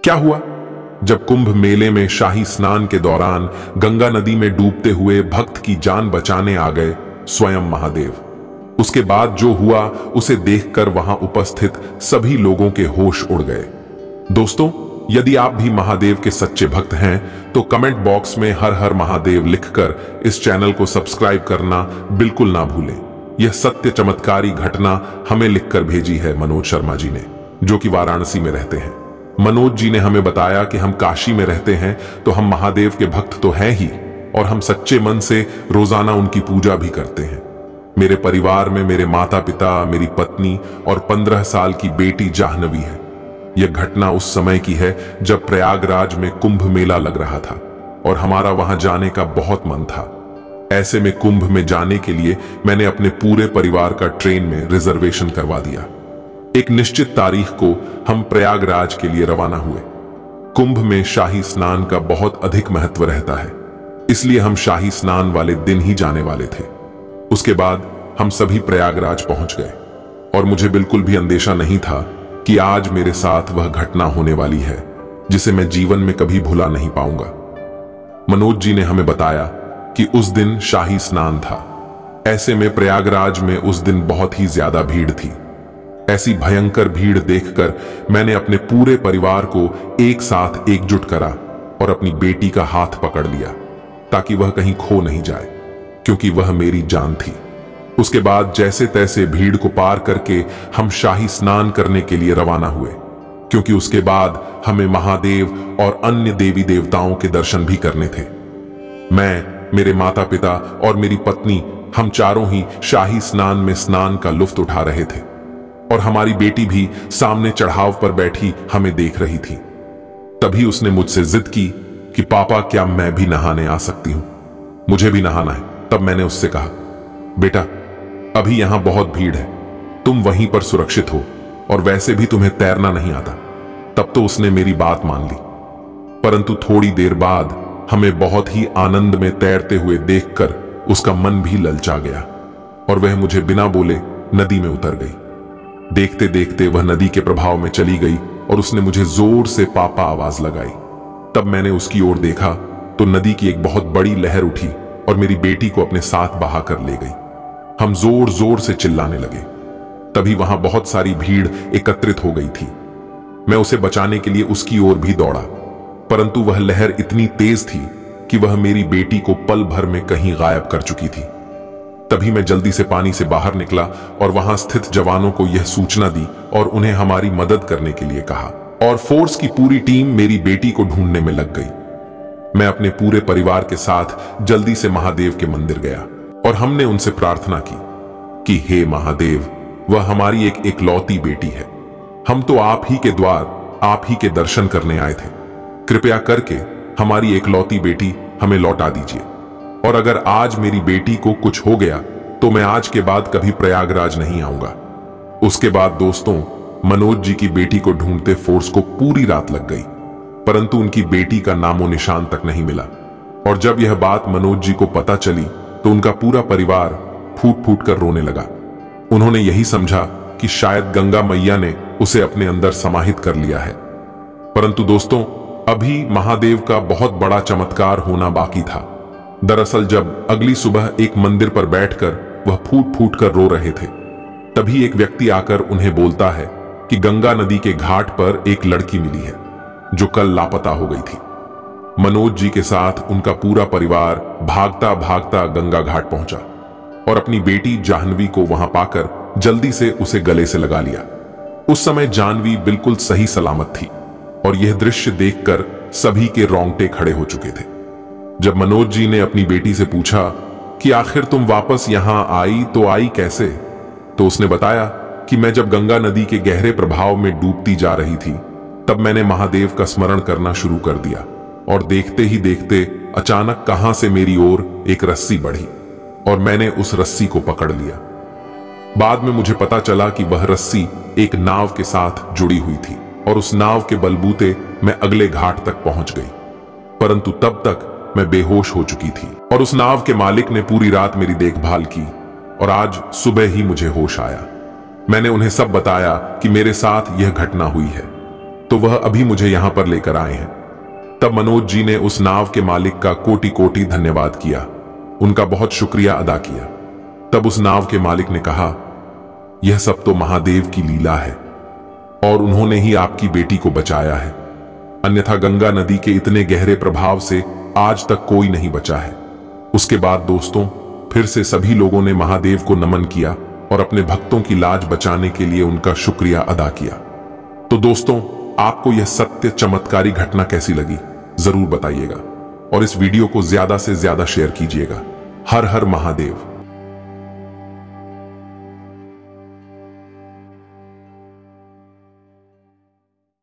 क्या हुआ? जब कुंभ मेले में शाही स्नान के दौरान गंगा नदी में डूबते हुए भक्त की जान बचाने आ गए स्वयं महादेव। उसके बाद जो हुआ उसे देखकर वहां उपस्थित सभी लोगों के होश उड़ गए। दोस्तों, यदि आप भी महादेव के सच्चे भक्त हैं तो कमेंट बॉक्स में हर हर महादेव लिखकर इस चैनल को सब्सक्राइब करना बिल्कुल ना भूलें। यह सत्य चमत्कारी घटना हमें लिखकर भेजी है मनोज शर्मा जी ने, जो कि वाराणसी में रहते हैं। मनोज जी ने हमें बताया कि हम काशी में रहते हैं तो हम महादेव के भक्त तो हैं ही, और हम सच्चे मन से रोजाना उनकी पूजा भी करते हैं। मेरे परिवार में मेरे माता पिता, मेरी पत्नी और 15 साल की बेटी जाह्नवी है। यह घटना उस समय की है जब प्रयागराज में कुंभ मेला लग रहा था और हमारा वहां जाने का बहुत मन था। ऐसे में कुंभ में जाने के लिए मैंने अपने पूरे परिवार का ट्रेन में रिजर्वेशन करवा दिया। एक निश्चित तारीख को हम प्रयागराज के लिए रवाना हुए। कुंभ में शाही स्नान का बहुत अधिक महत्व रहता है, इसलिए हम शाही स्नान वाले दिन ही जाने वाले थे। उसके बाद हम सभी प्रयागराज पहुंच गए और मुझे बिल्कुल भी अंदेशा नहीं था कि आज मेरे साथ वह घटना होने वाली है जिसे मैं जीवन में कभी भुला नहीं पाऊंगा। मनोज जी ने हमें बताया कि उस दिन शाही स्नान था। ऐसे में प्रयागराज में उस दिन बहुत ही ज्यादा भीड़ थी। ऐसी भयंकर भीड़ देखकर मैंने अपने पूरे परिवार को एक साथ एकजुट करा और अपनी बेटी का हाथ पकड़ लिया ताकि वह कहीं खो नहीं जाए, क्योंकि वह मेरी जान थी। उसके बाद जैसे तैसे भीड़ को पार करके हम शाही स्नान करने के लिए रवाना हुए, क्योंकि उसके बाद हमें महादेव और अन्य देवी देवताओं के दर्शन भी करने थे। मैं, मेरे माता पिता और मेरी पत्नी, हम चारों ही शाही स्नान में स्नान का लुत्फ उठा रहे थे और हमारी बेटी भी सामने चढ़ाव पर बैठी हमें देख रही थी। तभी उसने मुझसे जिद की कि पापा, क्या मैं भी नहाने आ सकती हूं? मुझे भी नहाना है। तब मैंने उससे कहा, बेटा अभी यहां बहुत भीड़ है, तुम वहीं पर सुरक्षित हो और वैसे भी तुम्हें तैरना नहीं आता। तब तो उसने मेरी बात मान ली, परंतु थोड़ी देर बाद हमें बहुत ही आनंद में तैरते हुए देखकर उसका मन भी ललचा गया और वह मुझे बिना बोले नदी में उतर गई। देखते देखते वह नदी के प्रभाव में चली गई और उसने मुझे जोर से पापा आवाज लगाई। तब मैंने उसकी ओर देखा तो नदी की एक बहुत बड़ी लहर उठी और मेरी बेटी को अपने साथ बहा कर ले गई। हम जोर जोर से चिल्लाने लगे। तभी वहां बहुत सारी भीड़ एकत्रित हो गई थी। मैं उसे बचाने के लिए उसकी ओर भी दौड़ा, परंतु वह लहर इतनी तेज थी कि वह मेरी बेटी को पल भर में कहीं गायब कर चुकी थी। तभी मैं जल्दी से पानी से बाहर निकला और वहां स्थित जवानों को यह सूचना दी और उन्हें हमारी मदद करने के लिए कहा, और फोर्स की पूरी टीम मेरी बेटी को ढूंढने में लग गई। मैं अपने पूरे परिवार के साथ जल्दी से महादेव के मंदिर गया और हमने उनसे प्रार्थना की कि हे महादेव, वह हमारी एक इकलौती बेटी है। हम तो आप ही के द्वार, आप ही के दर्शन करने आए थे। कृपया करके हमारी इकलौती बेटी हमें लौटा दीजिए, और अगर आज मेरी बेटी को कुछ हो गया तो मैं आज के बाद कभी प्रयागराज नहीं आऊंगा। उसके बाद दोस्तों, मनोज जी की बेटी को ढूंढते फोर्स को पूरी रात लग गई, परंतु उनकी बेटी का नामो निशान तक नहीं मिला। और जब यह बात मनोज जी को पता चली तो उनका पूरा परिवार फूट फूट कर रोने लगा। उन्होंने यही समझा कि शायद गंगा मैया ने उसे अपने अंदर समाहित कर लिया है। परंतु दोस्तों, अभी महादेव का बहुत बड़ा चमत्कार होना बाकी था। दरअसल जब अगली सुबह एक मंदिर पर बैठकर वह फूट फूट कर रो रहे थे, तभी एक व्यक्ति आकर उन्हें बोलता है कि गंगा नदी के घाट पर एक लड़की मिली है जो कल लापता हो गई थी। मनोज जी के साथ उनका पूरा परिवार भागता भागता गंगा घाट पहुंचा और अपनी बेटी जाह्नवी को वहां पाकर जल्दी से उसे गले से लगा लिया। उस समय जाह्नवी बिल्कुल सही सलामत थी और यह दृश्य देखकर सभी के रोंगटे खड़े हो चुके थे। जब मनोज जी ने अपनी बेटी से पूछा कि आखिर तुम वापस यहां आई तो आई कैसे, तो उसने बताया कि मैं जब गंगा नदी के गहरे प्रभाव में डूबती जा रही थी तब मैंने महादेव का स्मरण करना शुरू कर दिया, और देखते ही देखते अचानक कहां से मेरी ओर एक रस्सी बढ़ी और मैंने उस रस्सी को पकड़ लिया। बाद में मुझे पता चला कि वह रस्सी एक नाव के साथ जुड़ी हुई थी और उस नाव के बलबूते मैं अगले घाट तक पहुंच गई, परंतु तब तक मैं बेहोश हो चुकी थी और उस नाव के मालिक ने पूरी रात मेरी देखभाल की और आज सुबह ही मुझे होश आया। मैंने उन्हें सब बताया कि मेरे साथ यह घटना हुई है, तो वह अभी मुझे यहां पर लेकर आए हैं। तब मनोज जी ने उस नाव के मालिक का कोटि कोटि धन्यवाद किया, उनका बहुत शुक्रिया अदा किया। तब उस नाव के मालिक ने कहा, यह सब तो महादेव की लीला है और उन्होंने ही आपकी बेटी को बचाया है, अन्यथा गंगा नदी के इतने गहरे प्रभाव से आज तक कोई नहीं बचा है। उसके बाद दोस्तों फिर से सभी लोगों ने महादेव को नमन किया और अपने भक्तों की लाज बचाने के लिए उनका शुक्रिया अदा किया। तो दोस्तों, आपको यह सत्य चमत्कारी घटना कैसी लगी जरूर बताइएगा और इस वीडियो को ज्यादा से ज्यादा शेयर कीजिएगा। हर हर महादेव।